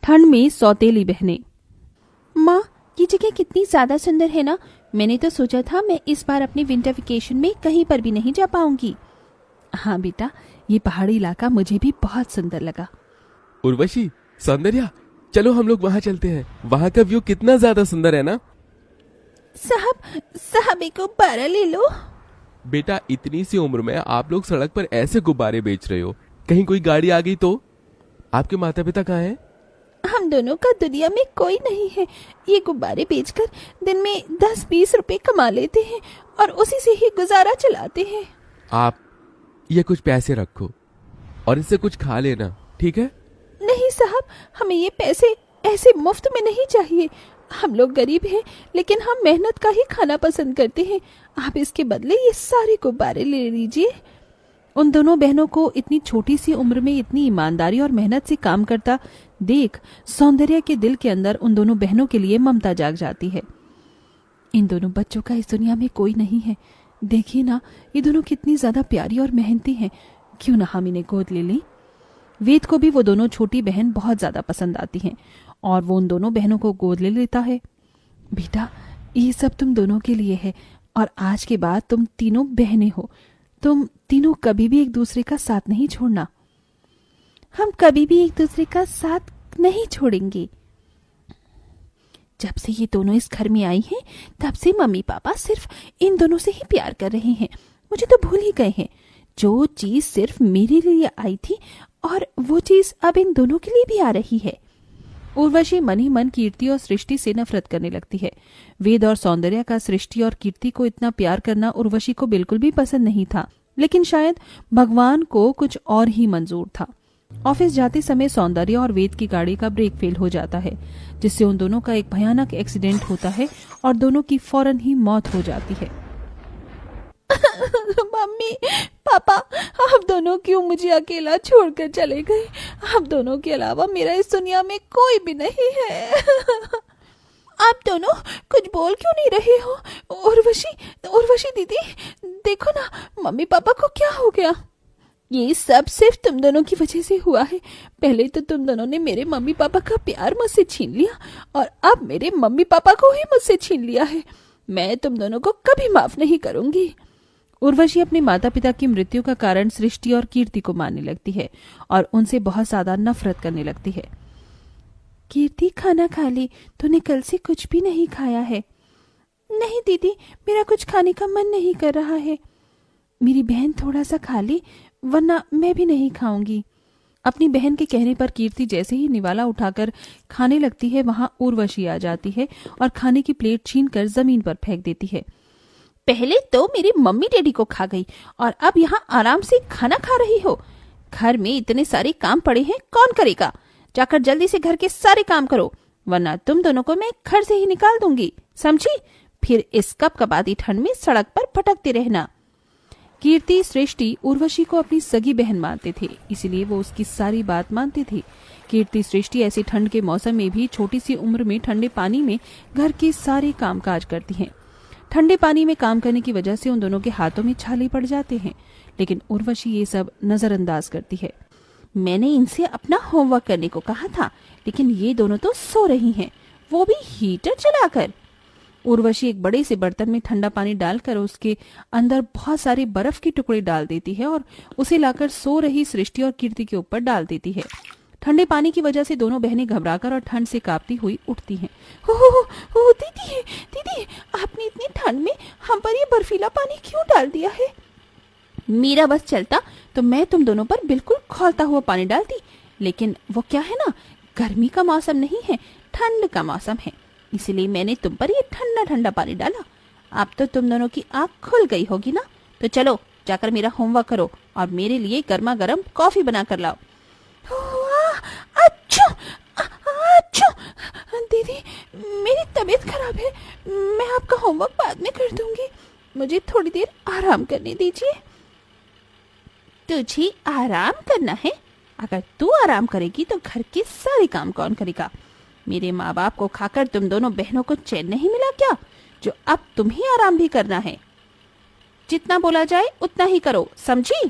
ठंड में सौतेली बहनें। माँ, ये जगह कितनी ज्यादा सुंदर है ना। मैंने तो सोचा था मैं इस बार अपने विंटर वेकेशन में कहीं पर भी नहीं जा पाऊंगी। हाँ बेटा, ये पहाड़ी इलाका मुझे भी बहुत सुंदर लगा। उर्वशी, सौंदर्या, चलो हम लोग वहाँ चलते हैं। वहाँ का व्यू कितना ज्यादा सुंदर है ना। साहब एक गुब्बारा ले लो। बेटा, इतनी सी उम्र में आप लोग सड़क पर ऐसे गुब्बारे बेच रहे हो, कहीं कोई गाड़ी आ गई तो? आपके माता पिता कहाँ हैं? हम दोनों का दुनिया में कोई नहीं है। ये गुब्बारे बेचकर दिन में 10-20 रुपए कमा लेते हैं और उसी से ही गुजारा चलाते हैं। आप ये कुछ पैसे रखो और इससे कुछ खा लेना, ठीक है? नहीं साहब, हमें ये पैसे ऐसे मुफ्त में नहीं चाहिए। हम लोग गरीब हैं, लेकिन हम मेहनत का ही खाना पसंद करते हैं। आप इसके बदले ये सारे गुब्बारे ले लीजिए। उन दोनों बहनों को इतनी छोटी सी उम्र में इतनी ईमानदारी और मेहनत से काम करता देख सौंदर्या के दिल के अंदर उन दोनों बहनों के लिए ममता जाग जाती है। इन दोनों बच्चों का इस दुनिया में कोई नहीं है। देखिए ना, ये दोनों कितनी ज्यादा प्यारी और मेहनती हैं। क्यों ना हम इन्हें गोद ले लें। वेद को भी वो दोनों छोटी बहन बहुत ज्यादा पसंद आती हैं और वो उन दोनों बहनों को गोद ले लेता है। बेटा, ये सब तुम दोनों के लिए है और आज के बाद तुम तीनों बहनें हो। तुम तीनों कभी भी एक दूसरे का साथ नहीं छोड़ना। हम कभी भी एक दूसरे का साथ नहीं छोड़ेंगे। जब से ये दोनों इस घर में आई हैं, तब से मम्मी पापा सिर्फ इन दोनों से ही प्यार कर रहे हैं। मुझे तो भूल ही गए हैं। जो चीज सिर्फ मेरे लिए आई थी और वो चीज अब इन दोनों के लिए भी आ रही है। उर्वशी मन ही मन कीर्ति और सृष्टि से नफरत करने लगती है। वेद और सौंदर्या का सृष्टि और कीर्ति को इतना प्यार करना उर्वशी को बिल्कुल भी पसंद नहीं था, लेकिन शायद भगवान को कुछ और ही मंजूर था। ऑफिस जाते समय सौंदर्या और वेद की गाड़ी का ब्रेक फेल हो जाता है, जिससे उन दोनों का एक भयानक एक्सीडेंट होता है और दोनों की फौरन ही मौत हो जाती है। मम्मी पापा, आप दोनों क्यों मुझे अकेला छोड़कर चले गए? आप दोनों के अलावा मेरा इस दुनिया में कोई भी नहीं है। आप दोनों कुछ बोल क्यों नहीं रहे हो? उर्वशी दीदी, देखो ना, मम्मी पापा को क्या हो गया? ये सब सिर्फ तुम दोनों की वजह से हुआ है। पहले तो तुम दोनों ने मेरे मम्मी पापा का प्यार मुझसे छीन लिया और अब मेरे मम्मी पापा को ही मुझसे छीन लिया है। मैं तुम दोनों को कभी माफ नहीं करूंगी। उर्वशी अपने माता पिता की मृत्यु का कारण सृष्टि और कीर्ति को मानने लगती है और उनसे बहुत ज्यादा नफरत करने लगती है। कीर्ति, खाना खा ले, तूने कल से कुछ भी नहीं खाया है। नहीं दीदी, मेरा कुछ खाने का मन नहीं कर रहा है। मेरी बहन थोड़ा सा खा ले, वरना मैं भी नहीं खाऊंगी। अपनी बहन के कहने पर कीर्ति जैसे ही निवाला उठाकर खाने लगती है, वहां उर्वशी आ जाती है और खाने की प्लेट छीनकर जमीन पर फेंक देती है। पहले तो मेरी मम्मी डैडी को खा गई और अब यहाँ आराम से खाना खा रही हो। घर में इतने सारे काम पड़े हैं, कौन करेगा? जाकर जल्दी से घर के सारे काम करो, वरना तुम दोनों को मैं घर से ही निकाल दूंगी, समझी? फिर इस कपकपाती ठंड में सड़क पर भटकते रहना। कीर्ति, सृष्टि उर्वशी को अपनी सगी बहन मानते थे, इसलिए वो उसकी सारी बात मानते थे। कीर्ति, सृष्टि ऐसी ठंड के मौसम में भी छोटी सी उम्र में ठंडे पानी में घर के सारे कामकाज करती हैं। ठंडे पानी में काम करने की वजह से उन दोनों के हाथों में छाले पड़ जाते हैं, लेकिन उर्वशी ये सब नजरअंदाज करती है। मैंने इनसे अपना होमवर्क करने को कहा था, लेकिन ये दोनों तो सो रही हैं, वो भी हीटर चलाकर। उर्वशी एक बड़े से बर्तन में ठंडा पानी डालकर उसके अंदर बहुत सारे बर्फ के टुकड़े डाल देती है और उसे लाकर सो रही सृष्टि और कीर्ति के ऊपर डाल देती है। ठंडे पानी की वजह से दोनों बहनें घबराकर और ठंड से कांपती हुई उठती हैं। ओ दीदी, आपने इतनी ठंड में हम पर ये बर्फीला पानी क्यों डाल दिया है? मेरा बस चलता तो मैं तुम दोनों पर बिल्कुल खौलता हुआ पानी डालती, लेकिन वो क्या है ना, गर्मी का मौसम नहीं है, ठंड का मौसम है, इसलिए मैंने तुम पर ये ठंडा ठंडा पानी डाला। अब तो तुम दोनों की आँख खुल गई होगी ना, तो चलो जाकर मेरा होमवर्क करो और मेरे लिए गर्मा गर्म कॉफी बना कर लाओ। अच्छा दीदी, मेरी तबीयत खराब है, मैं आपका होमवर्क बाद में कर दूंगी, मुझे थोड़ी देर आराम करने दीजिए। तुझे आराम करना है? अगर तू आराम करेगी तो घर के सारे काम कौन करेगा? मेरे माँ बाप को खाकर तुम दोनों बहनों को चैन नहीं मिला क्या, जो अब तुम्हें आराम भी करना है? जितना बोला जाए उतना ही करो, समझी?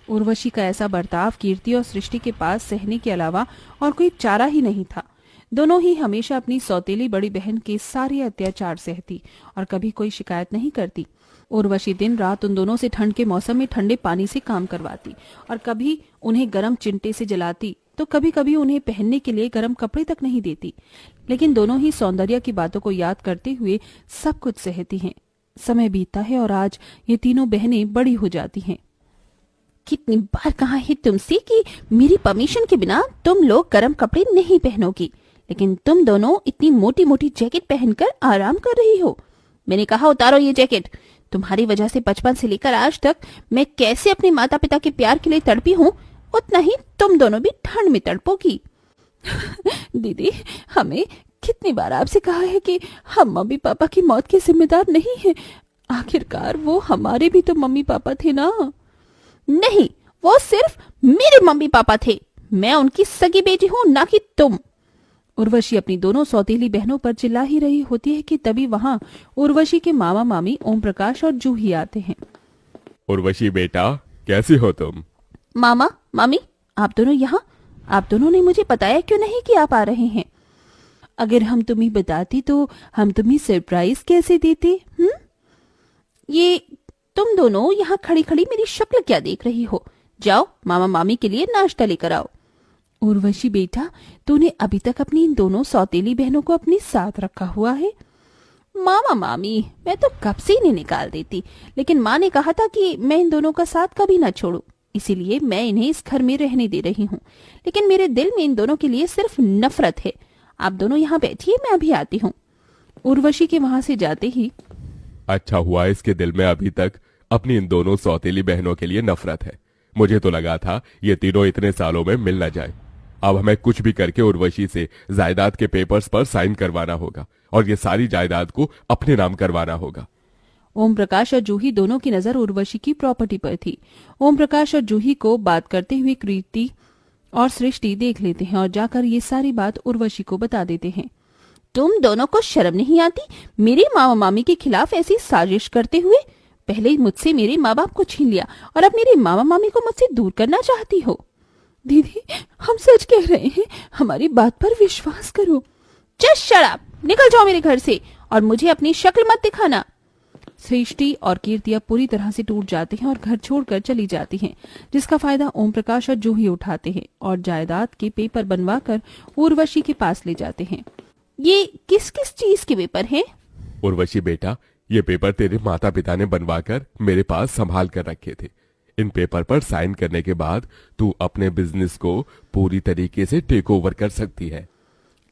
उर्वशी का ऐसा बर्ताव कीर्ति और सृष्टि के पास सहने के अलावा और कोई चारा ही नहीं था। दोनों ही हमेशा अपनी सौतेली बड़ी बहन के सारे अत्याचार सहती और कभी कोई शिकायत नहीं करती। उर्वशी दिन रात उन दोनों से ठंड के मौसम में ठंडे पानी से काम करवाती और कभी उन्हें गर्म चिंटे से जलाती तो कभी कभी उन्हें पहनने के लिए गर्म कपड़े तक नहीं देती। लेकिन दोनों ही सौंदर्य की बातों को याद करते हुए सब कुछ सहती हैं। समय बीतता है और आज ये तीनों बहनें बड़ी हो जाती हैं। कितनी बार कहा है तुमसे कि मेरी परमिशन के बिना तुम लोग गर्म कपड़े नहीं पहनोगी, लेकिन तुम दोनों इतनी मोटी मोटी जैकेट पहनकर आराम कर रही हो। मैंने कहा उतारो ये जैकेट। तुम्हारी वजह से बचपन से लेकर आज तक मैं कैसे अपने माता पिता के प्यार के लिए तड़पी हूँ, उतना ही तुम दोनों भी ठंड में तड़पोगी। दीदी, हमें कितनी बार आपसे कहा है कि हम मम्मी पापा की मौत के जिम्मेदार नहीं हैं। आखिरकार वो हमारे भी तो मम्मी पापा थे ना। नहीं, वो सिर्फ मेरे मम्मी पापा थे। मैं उनकी सगी बेटी हूँ, ना कि तुम। उर्वशी अपनी दोनों सौतेली बहनों पर चिल्ला ही रही होती है कि तभी वहाँ उर्वशी के मामा मामी ओम प्रकाश और जूही आते हैं। उर्वशी बेटा, कैसी हो तुम? मामा मामी, आप दोनों यहाँ? आप दोनों ने मुझे बताया क्यों नहीं कि आप आ रहे हैं? अगर हम तुम्हें बताती तो हम तुम्हें सरप्राइज कैसे देते? ये तुम दोनों यहाँ खड़ी खड़ी मेरी शक्ल क्या देख रही हो? जाओ मामा मामी के लिए नाश्ता लेकर आओ। उर्वशी बेटा, तूने अभी तक अपनी इन दोनों सौतेली बहनों को अपने साथ रखा हुआ है। मामा मामी, मैं तो कब से इन्हें निकाल देती, लेकिन माँ ने कहा था कि मैं इन दोनों का साथ कभी न छोड़ूं, इसीलिए मैं इन्हें इस घर में रहने दे रही हूँ। लेकिन मेरे दिल में इन दोनों के लिए सिर्फ नफरत है। आप दोनों यहाँ बैठिए, मैं अभी आती हूँ। उर्वशी के वहां से जाते ही, अच्छा हुआ इसके दिल में अभी तक अपनी इन दोनों सौतेली बहनों के लिए नफरत है। मुझे तो लगा था ये तीनों इतने सालों में मिल न जाए। अब हमें कुछ भी करके उर्वशी से जायदाद के पेपर्स पर साइन करवाना होगा और ये सारी जायदाद को अपने नाम करवाना होगा। ओम प्रकाश और जूही दोनों की नजर उर्वशी की प्रॉपर्टी पर थी। ओम प्रकाश और जूही को बात करते हुए कीर्ति और सृष्टि देख लेते हैं और जाकर ये सारी बात उर्वशी को बता देते हैं। तुम दोनों को शर्म नहीं आती मेरे मामा मामी के खिलाफ ऐसी साजिश करते हुए? पहले मुझसे मेरे माँ बाप को छीन लिया और अब मेरे मामा मामी को मुझसे दूर करना चाहती हो। दीदी, हम सच कह रहे हैं, हमारी बात पर विश्वास करो। जस्ट शट अप, निकल जाओ मेरे घर से और मुझे अपनी शक्ल मत दिखाना। सृष्टि और कीर्ति अब पूरी तरह से टूट जाते हैं और घर छोड़कर चली जाती हैं, जिसका फायदा ओम प्रकाश और जूही उठाते हैं और जायदाद के पेपर बनवाकर उर्वशी के पास ले जाते हैं। ये किस किस चीज के पेपर हैं? उर्वशी बेटा, ये पेपर तेरे माता पिता ने बनवाकर मेरे पास संभाल कर रखे थे। इन पेपर पर साइन करने के बाद तू अपने बिजनेस को पूरी तरीके से टेक ओवर कर सकती है।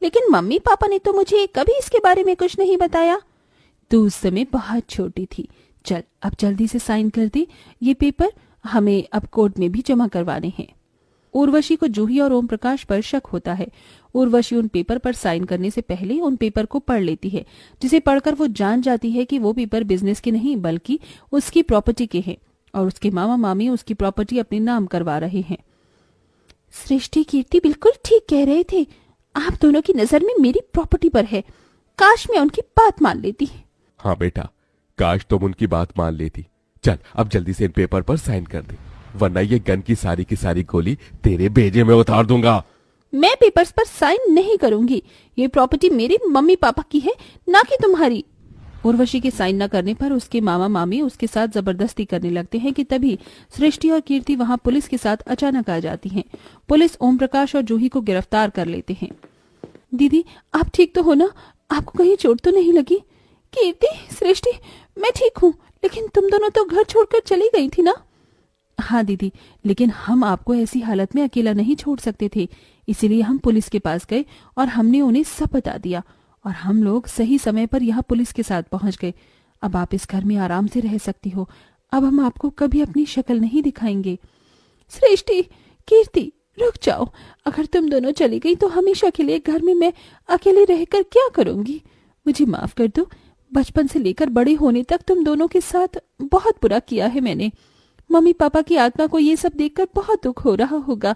लेकिन मम्मी पापा ने तो मुझे कभी इसके बारे में कुछ नहीं बताया। तू उस समय बहुत छोटी थी। चल अब जल्दी से साइन कर दे ये पेपर, हमें अब कोर्ट में भी जमा करवाने हैं। उर्वशी को जूही और ओम प्रकाश पर शक होता है। उर्वशी उन पेपर पर साइन करने से पहले उन पेपर को पढ़ लेती है, जिसे पढ़कर वो जान जाती है कि वो पेपर बिजनेस के नहीं बल्कि उसकी प्रॉपर्टी के हैं और उसके मामा मामी उसकी प्रॉपर्टी अपने नाम करवा रहे हैं। सृष्टि कीर्ति बिल्कुल ठीक कह रहे थे। आप दोनों की नजर में मेरी प्रॉपर्टी पर है। काश मैं उनकी बात मान लेती। हाँ बेटा, काश तुम उनकी बात मान लेती। चल अब जल्दी से इन पेपर पर साइन कर दे, वरना ये गन की सारी गोली तेरे भेजे में उतार दूंगा। मैं पेपर्स पर साइन नहीं करूंगी। ये प्रॉपर्टी मेरे मम्मी पापा की है, ना कि तुम्हारी। उर्वशी के साइन न करने पर उसके मामा मामी उसके साथ जबरदस्ती करने लगते हैं कि तभी सृष्टि और कीर्ति वहां पुलिस के साथ अचानक आ जाती हैं। पुलिस ओम प्रकाश और जूही को गिरफ्तार कर लेते हैं। दीदी, आप ठीक तो हो ना? आपको कहीं चोट तो नहीं लगी? कीर्ति, सृष्टि, मैं ठीक हूँ, लेकिन तुम दोनों तो घर छोड़कर चली गई थी ना? हाँ दीदी, लेकिन हम आपको ऐसी हालत में अकेला नहीं छोड़ सकते थे, इसीलिए हम पुलिस के पास गए और हमने उन्हें सब बता दिया और हम लोग सही समय पर यहाँ पुलिस के साथ पहुंच गए। अब आप इस घर में आराम से रह सकती हो। अब हम आपको कभी अपनी शक्ल नहीं दिखाएंगे। सृष्टि, कीर्ति, रुक जाओ। अगर तुम दोनों चली गई तो हमेशा के लिए घर में मैं अकेले रहकर क्या करूंगी? मुझे माफ कर दो। बचपन से लेकर बड़े होने तक तुम दोनों के साथ बहुत बुरा किया है मैंने। मम्मी पापा की आत्मा को ये सब देखकर बहुत दुख हो रहा होगा,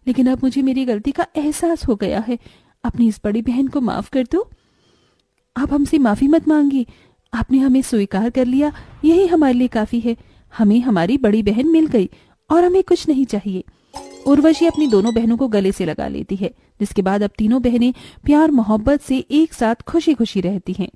लेकिन अब मुझे मेरी गलती का एहसास हो गया है। अपनी इस बड़ी बहन को माफ कर दो। आप हमसे माफी मत मांगिए। आपने हमें स्वीकार कर लिया, यही हमारे लिए काफी है। हमें हमारी बड़ी बहन मिल गई और हमें कुछ नहीं चाहिए। उर्वशी अपनी दोनों बहनों को गले से लगा लेती है, जिसके बाद अब तीनों बहनें प्यार मोहब्बत से एक साथ खुशी खुशी रहती हैं।